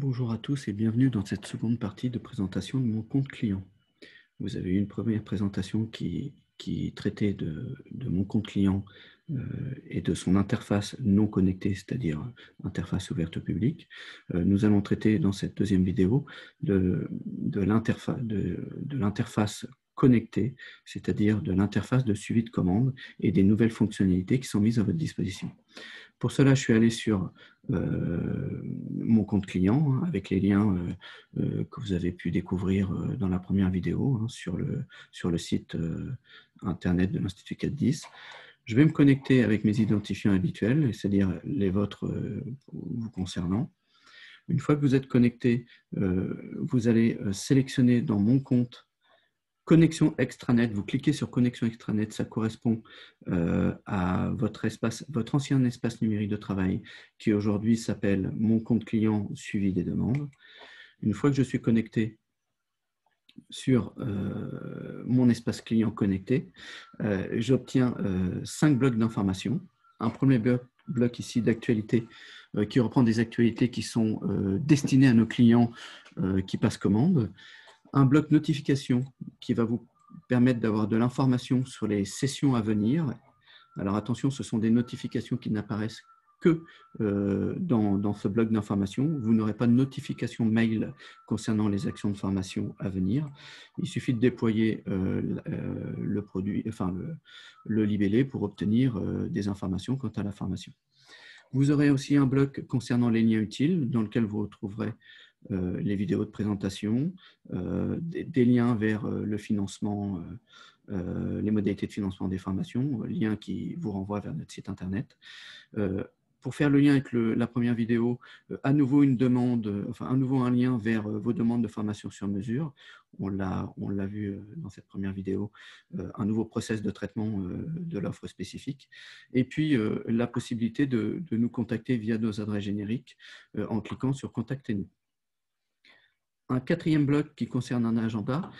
Bonjour à tous et bienvenue dans cette seconde partie de présentation de mon compte client. Vous avez eu une première présentation qui traitait de mon compte client et de son interface non connectée, c'est-à-dire interface ouverte au public. Nous allons traiter dans cette deuxième vidéo de l'interface connectée, c'est-à-dire de l'interface de suivi de commande et des nouvelles fonctionnalités qui sont mises à votre disposition. Pour cela, je suis allé sur mon compte client avec les liens que vous avez pu découvrir dans la première vidéo sur le site internet de l'Institut 410. Je vais me connecter avec mes identifiants habituels, c'est-à-dire les vôtres vous concernant. Une fois que vous êtes connecté, vous allez sélectionner dans mon compte connexion extranet, vous cliquez sur connexion extranet, ça correspond à votre ancien espace numérique de travail qui aujourd'hui s'appelle mon compte client suivi des demandes. Une fois que je suis connecté sur mon espace client connecté, j'obtiens 5 blocs d'informations. Un premier bloc ici d'actualité qui reprend des actualités qui sont destinées à nos clients qui passent commande. Un bloc notification qui va vous permettre d'avoir de l'information sur les sessions à venir. Alors attention, ce sont des notifications qui n'apparaissent que dans ce bloc d'information. Vous n'aurez pas de notification mail concernant les actions de formation à venir. Il suffit de déployer le produit, enfin le libellé pour obtenir des informations quant à la formation. Vous aurez aussi un bloc concernant les liens utiles dans lequel vous retrouverez les vidéos de présentation, des liens vers le financement, les modalités de financement des formations, liens qui vous renvoient vers notre site internet. Pour faire le lien avec la première vidéo, à nouveau une demande, à nouveau un lien vers vos demandes de formation sur mesure. On l'a vu dans cette première vidéo, un nouveau process de traitement de l'offre spécifique. Et puis la possibilité de nous contacter via nos adresses génériques en cliquant sur Contactez-nous. Un quatrième bloc qui concerne un agenda,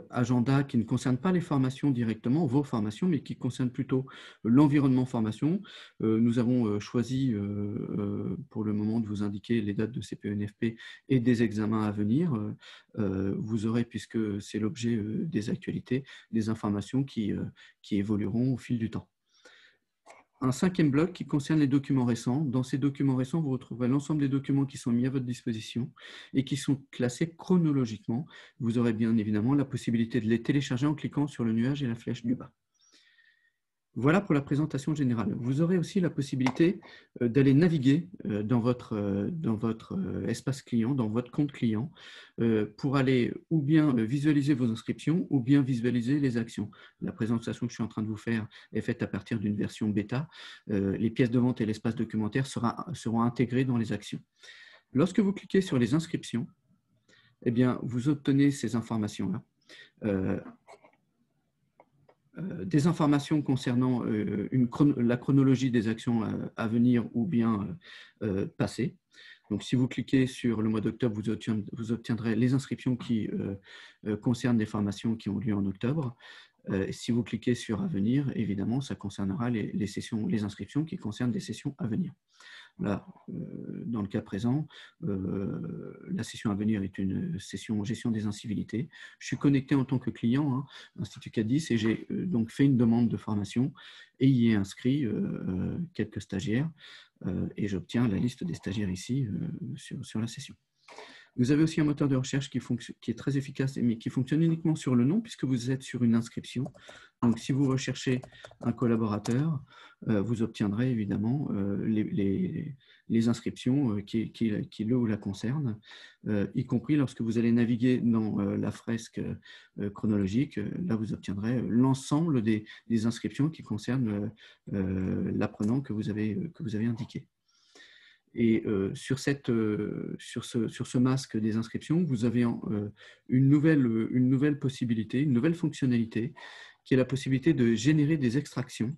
agenda qui ne concerne pas les formations directement, vos formations, mais qui concerne plutôt l'environnement formation. Nous avons choisi pour le moment de vous indiquer les dates de CPE-NFP et des examens à venir. Vous aurez, puisque c'est l'objet des actualités, des informations qui évolueront au fil du temps. Un cinquième bloc qui concerne les documents récents. Dans ces documents récents, vous retrouverez l'ensemble des documents qui sont mis à votre disposition et qui sont classés chronologiquement. Vous aurez bien évidemment la possibilité de les télécharger en cliquant sur le nuage et la flèche du bas. Voilà pour la présentation générale. Vous aurez aussi la possibilité d'aller naviguer dans votre espace client, dans votre compte client, pour aller ou bien visualiser vos inscriptions ou bien visualiser les actions. La présentation que je suis en train de vous faire est faite à partir d'une version bêta. Les pièces de vente et l'espace documentaire seront intégrés dans les actions. Lorsque vous cliquez sur les inscriptions, eh bien, vous obtenez ces informations-là. Des informations concernant la chronologie des actions à venir ou bien passées. Donc, si vous cliquez sur le mois d'octobre, vous obtiendrez les inscriptions qui concernent des formations qui ont lieu en octobre. Si vous cliquez sur à venir, évidemment, ça concernera les inscriptions qui concernent des sessions à venir. Là, dans le cas présent, la session à venir est une session gestion des incivilités. Je suis connecté en tant que client, Institut 410, et j'ai donc fait une demande de formation et y ai inscrit quelques stagiaires et j'obtiens la liste des stagiaires ici sur la session. Vous avez aussi un moteur de recherche qui est très efficace, mais qui fonctionne uniquement sur le nom, puisque vous êtes sur une inscription. Donc, si vous recherchez un collaborateur, vous obtiendrez évidemment les inscriptions qui le ou la concernent, y compris lorsque vous allez naviguer dans la fresque chronologique. Là, vous obtiendrez l'ensemble des inscriptions qui concernent l'apprenant que vous avez indiqué. Et sur ce masque des inscriptions, vous avez une nouvelle possibilité, une nouvelle fonctionnalité, qui est la possibilité de générer des extractions.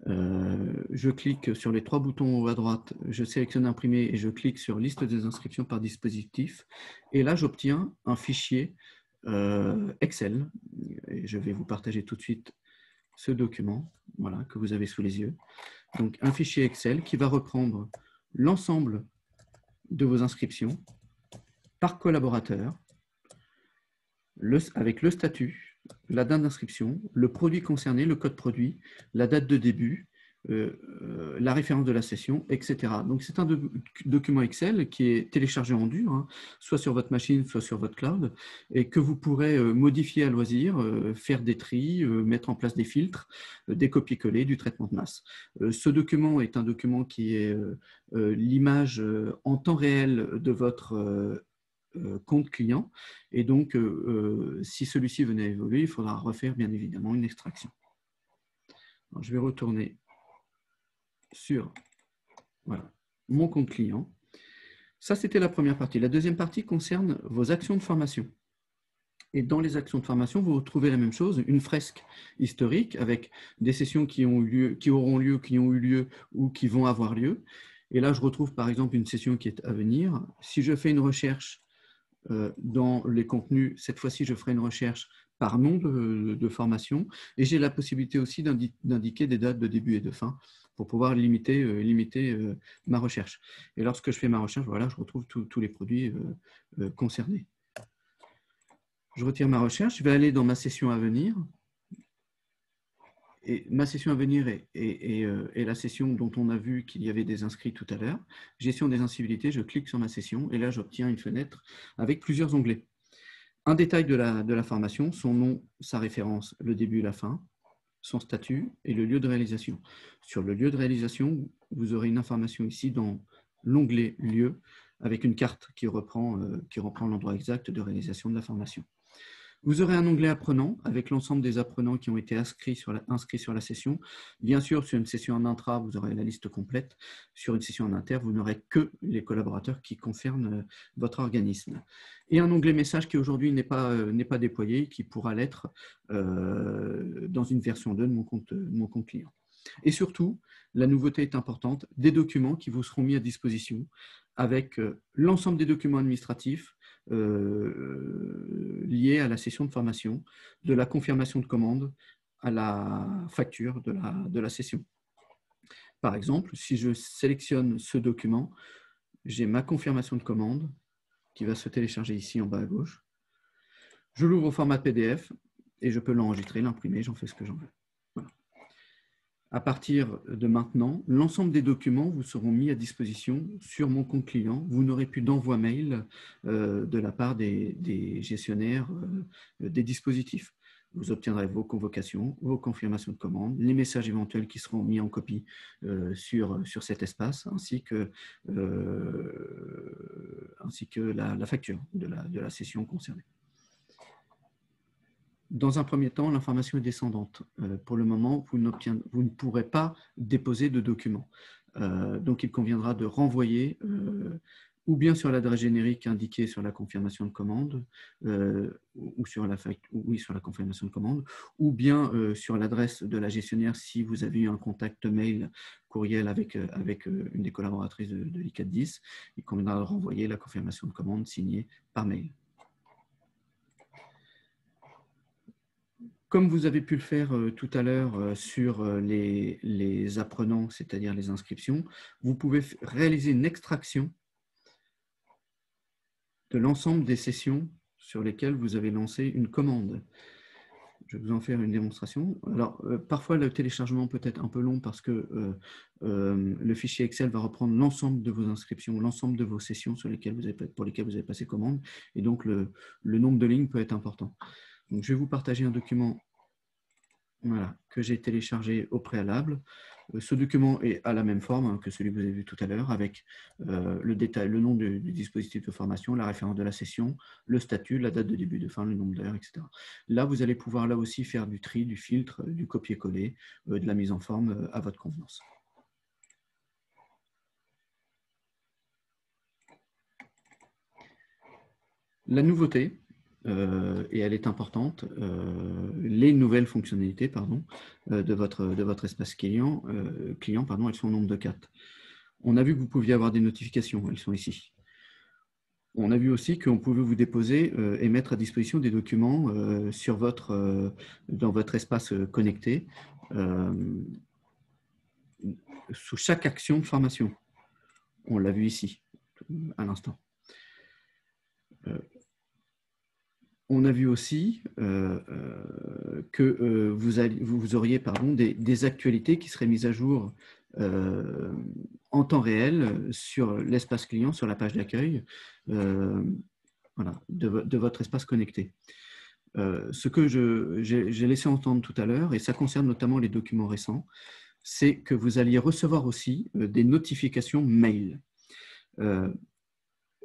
Je clique sur les 3 boutons à droite, je sélectionne imprimer et je clique sur liste des inscriptions par dispositif. Et là, j'obtiens un fichier Excel. Et je vais vous partager tout de suite ce document, voilà, que vous avez sous les yeux. Donc, un fichier Excel qui va reprendre l'ensemble de vos inscriptions par collaborateur, avec le statut, la date d'inscription, le produit concerné, le code produit, la date de début, la référence de la session, etc. Donc, c'est un document Excel qui est téléchargé en dur, hein, soit sur votre machine, soit sur votre cloud, et que vous pourrez modifier à loisir, faire des tris, mettre en place des filtres, des copier-coller, du traitement de masse. Ce document est un document qui est l'image en temps réel de votre compte client, et donc si celui-ci venait à évoluer, il faudra refaire bien évidemment une extraction. Alors, je vais retourner sur voilà, mon compte client. Ça, c'était la première partie. La deuxième partie concerne vos actions de formation. Et dans les actions de formation, vous retrouvez la même chose, une fresque historique avec des sessions qui ont eu lieu, qui auront lieu, qui ont eu lieu ou qui vont avoir lieu. Et là, je retrouve par exemple une session qui est à venir. Si je fais une recherche dans les contenus, cette fois-ci, je ferai une recherche par nom de formation, et j'ai la possibilité aussi d'indiquer des dates de début et de fin pour pouvoir limiter ma recherche. Et lorsque je fais ma recherche, voilà, je retrouve tous les produits concernés. Je retire ma recherche, je vais aller dans ma session à venir. Et ma session à venir est la session dont on a vu qu'il y avait des inscrits tout à l'heure. Gestion des incivilités, je clique sur ma session et là, j'obtiens une fenêtre avec plusieurs onglets. Un détail de la formation, son nom, sa référence, le début et la fin, son statut et le lieu de réalisation. Sur le lieu de réalisation, vous aurez une information ici dans l'onglet « Lieu » avec une carte qui reprend l'endroit exact de réalisation de la formation. Vous aurez un onglet apprenants avec l'ensemble des apprenants qui ont été inscrits sur la session. Bien sûr, sur une session en intra, vous aurez la liste complète. Sur une session en inter, vous n'aurez que les collaborateurs qui concernent votre organisme. Et un onglet message qui aujourd'hui n'est pas déployé, qui pourra l'être dans une version 2 de mon compte client. Et surtout, la nouveauté est importante, des documents qui vous seront mis à disposition avec l'ensemble des documents administratifs liés à la session de formation, de la confirmation de commande à la facture de la session. Par exemple, si je sélectionne ce document, j'ai ma confirmation de commande qui va se télécharger ici en bas à gauche. Je l'ouvre au format PDF et je peux l'enregistrer, l'imprimer, j'en fais ce que j'en veux. Voilà. À partir de maintenant, l'ensemble des documents vous seront mis à disposition sur mon compte client. Vous n'aurez plus d'envoi mail de la part des gestionnaires des dispositifs. Vous obtiendrez vos convocations, vos confirmations de commande, les messages éventuels qui seront mis en copie sur cet espace, ainsi que la facture de la session concernée. Dans un premier temps, l'information est descendante. Pour le moment, vous ne pourrez pas déposer de documents. Donc, il conviendra de renvoyer ou bien sur l'adresse générique indiquée sur la confirmation de commande, ou sur la confirmation de commande, ou bien sur l'adresse de la gestionnaire si vous avez eu un contact mail, courriel avec une des collaboratrices de l'ICAT10. Il conviendra de renvoyer la confirmation de commande signée par mail. Comme vous avez pu le faire tout à l'heure sur les apprenants, c'est-à-dire les inscriptions, vous pouvez réaliser une extraction de l'ensemble des sessions sur lesquelles vous avez lancé une commande. Je vais vous en faire une démonstration. Alors, parfois, le téléchargement peut être un peu long parce que le fichier Excel va reprendre l'ensemble de vos inscriptions, l'ensemble de vos sessions pour lesquelles vous avez passé commande, et donc le nombre de lignes peut être important. Donc, je vais vous partager un document que j'ai téléchargé au préalable. Ce document est à la même forme que celui que vous avez vu tout à l'heure, avec le détail, le nom du dispositif de formation, la référence de la session, le statut, la date de début, de fin, le nombre d'heures, etc. Là, vous allez pouvoir là aussi faire du tri, du filtre, du copier-coller, de la mise en forme à votre convenance. La nouveauté, et elle est importante, les nouvelles fonctionnalités de votre espace client, elles sont au nombre de 4. On a vu que vous pouviez avoir des notifications, elles sont ici. On a vu aussi qu'on pouvait vous déposer et mettre à disposition des documents dans votre espace connecté sous chaque action de formation. On l'a vu ici. à l'instant. On a vu aussi que vous auriez des actualités qui seraient mises à jour en temps réel sur l'espace client, sur la page d'accueil voilà, de votre espace connecté. Ce que j'ai laissé entendre tout à l'heure, et ça concerne notamment les documents récents, c'est que vous alliez recevoir aussi des notifications mail.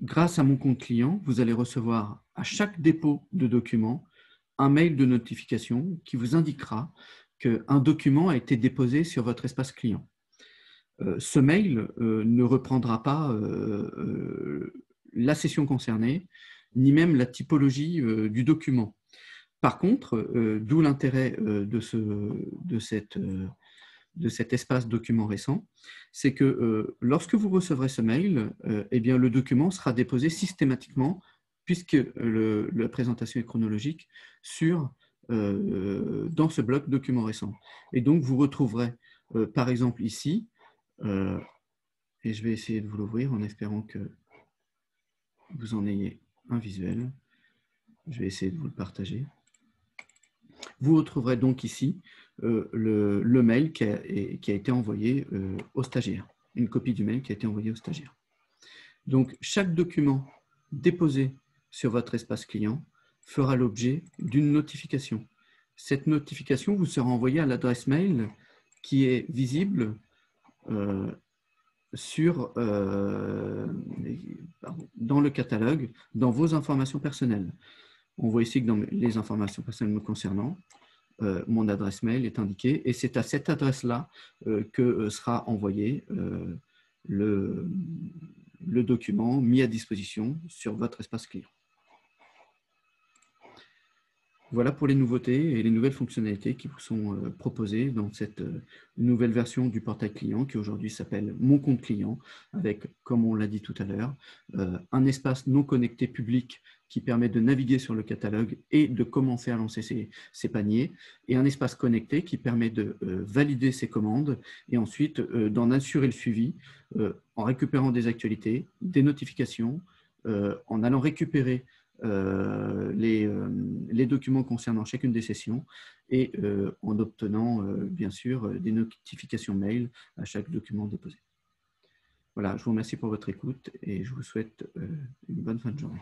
Grâce à mon compte client, vous allez recevoir à chaque dépôt de document un mail de notification qui vous indiquera qu'un document a été déposé sur votre espace client. Ce mail ne reprendra pas la session concernée, ni même la typologie du document. Par contre, d'où l'intérêt de cet espace document récent, c'est que lorsque vous recevrez ce mail, eh bien, le document sera déposé systématiquement, puisque la présentation est chronologique, dans ce bloc document récent. Et donc, vous retrouverez, par exemple ici, et je vais essayer de vous l'ouvrir en espérant que vous en ayez un visuel. Je vais essayer de vous le partager. Vous retrouverez donc ici le mail qui a été envoyé au stagiaire, une copie du mail qui a été envoyé au stagiaire. Donc, chaque document déposé sur votre espace client fera l'objet d'une notification. Cette notification vous sera envoyée à l'adresse mail qui est visible dans le catalogue, dans vos informations personnelles. On voit ici que dans les informations personnelles me concernant, mon adresse mail est indiquée et c'est à cette adresse-là que sera envoyé le document mis à disposition sur votre espace client. Voilà pour les nouveautés et les nouvelles fonctionnalités qui vous sont proposées dans cette nouvelle version du portail client qui aujourd'hui s'appelle Mon compte client avec, comme on l'a dit tout à l'heure, un espace non connecté public qui permet de naviguer sur le catalogue et de commencer à lancer ses paniers, et un espace connecté qui permet de valider ses commandes et ensuite d'en assurer le suivi en récupérant des actualités, des notifications, en allant récupérer les documents concernant chacune des sessions et en obtenant bien sûr des notifications mail à chaque document déposé. Voilà, je vous remercie pour votre écoute et je vous souhaite une bonne fin de journée.